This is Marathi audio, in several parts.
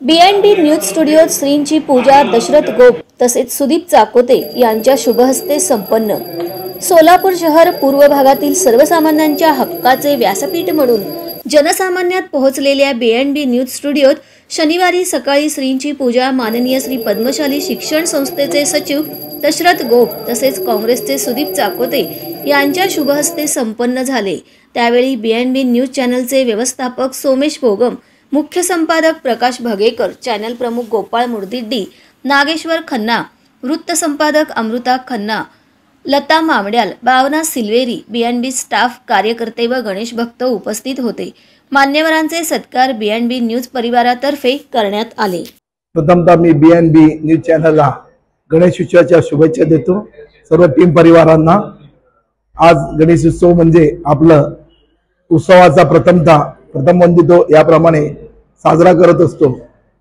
BNB न्यूज स्टुडिओत श्रींची पूजा दशरथ गोप तसेच सुदीप चाकोते यांच्या शुभहस्ते संपन्न। सोलापूर शहर पूर्व भागातील सर्वसामान्यांच्या हक्काचे व्यासपीठ म्हणून जनसामान्यात पोहोचलेल्या BNB न्यूज स्टुडिओत शनिवारी सकाळी श्रींची पूजा माननीय श्री पद्मशाली शिक्षण संस्थेचे सचिव दशरथ गोप तसेच काँग्रेसचे सुदीप चाकोते यांच्या शुभहस्ते संपन्न झाले। त्यावेळी BNB न्यूज चॅनलचे व्यवस्थापक सोमेश भोगम, मुख्य संपादक प्रकाश भगेकर, चॅनल प्रमुख गोपाळ मुर्दिड्डी, नागेश्वर खन्ना, वृत्त संपादक अमृता खन्ना, लता मामड्याल, भावना सिल्वेरी, BNB स्टाफ, कार्यकर्ते व गणेश भक्त उपस्थित होते। मान्यवरांचे सत्कार BNB न्यूज परिवारातर्फे करण्यात आले। प्रथमतः मी BNB न्यूज चॅनलला गणेशोत्सवाच्या शुभेच्छा देतो सर्व टीम परिवारांना। आज गणेशोत्सव म्हणजे आपलं उत्सवाचा प्रथम वंदितो याप्रमाणे साजरा करत असतो।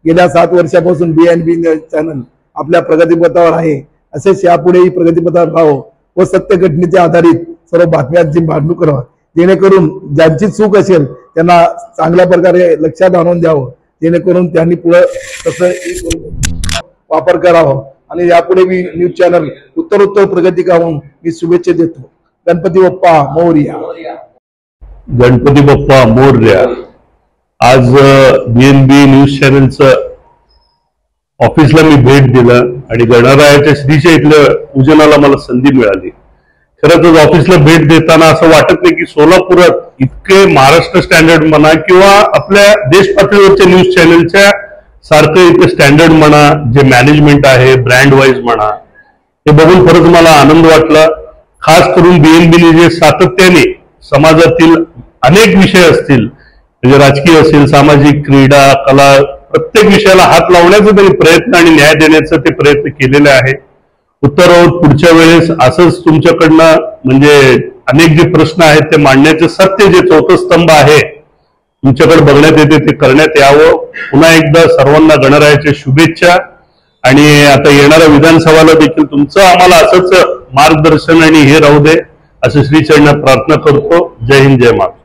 गेल्या 7 वर्षापासून BNB न्यूज चॅनल आपल्या प्रगतीपथावर आहे, असेच यापुढेही प्रगतीपथावर राहावं व सत्य घटनेच्या आधारित सर्व बातम्यांची मांडणी करावं, जेणेकरून ज्यांची चूक असेल त्यांना चांगल्या प्रकारे लक्षात आणून द्यावं, जेणेकरून त्यांनी पुढे तसं वापर करावा आणि यापुढे मी न्यूज चॅनल उत्तरोत्तर प्रगती करावं मी शुभेच्छा देतो। गणपती बाप्पा मोरया। गणपती बाप्पा मोरया। आज BNB न्यूज चॅनलचं ऑफिसला मी भेट दिलं आणि गणरायाच्या श्रीच्या इथल्या पूजनाला मला संधी मिळाली। खरं तर ऑफिसला भेट देताना असं वाटत नाही की सोलापुरात इतके महाराष्ट्र स्टँडर्ड म्हणा किंवा आपल्या देश पातळीवरच्या न्यूज चॅनलच्या सारखं इथे स्टँडर्ड म्हणा, जे मॅनेजमेंट आहे ब्रँड वाईज म्हणा, हे बघून खरंच मला आनंद वाटला। खास करून BNB जे सातत्याने समाजातील अनेक विषय असतील, म्हणजे राजकीय असेल, सामाजिक, क्रीडा, कला, प्रत्येक विषयाला हात लावण्याचा त्यांनी प्रयत्न आणि न्याय देण्याचा ते प्रयत्न केलेले आहे। उत्तरावर पुढच्या वेळेस असंच तुमच्याकडनं म्हणजे अनेक जे प्रश्न आहेत ते मांडण्याचे सत्य जे चौथं स्तंभ आहे तुमच्याकडे बघण्यात येते ते करण्यात यावं। पुन्हा एकदा सर्वांना गणरायाच्या शुभेच्छा आणि आता येणाऱ्या विधानसभाला देखील तुमचं आम्हाला असंच मार्गदर्शन आणि हे राहू दे असं श्रीचरणात प्रार्थना करतो। जय हिंद, जय महाराष्ट्र।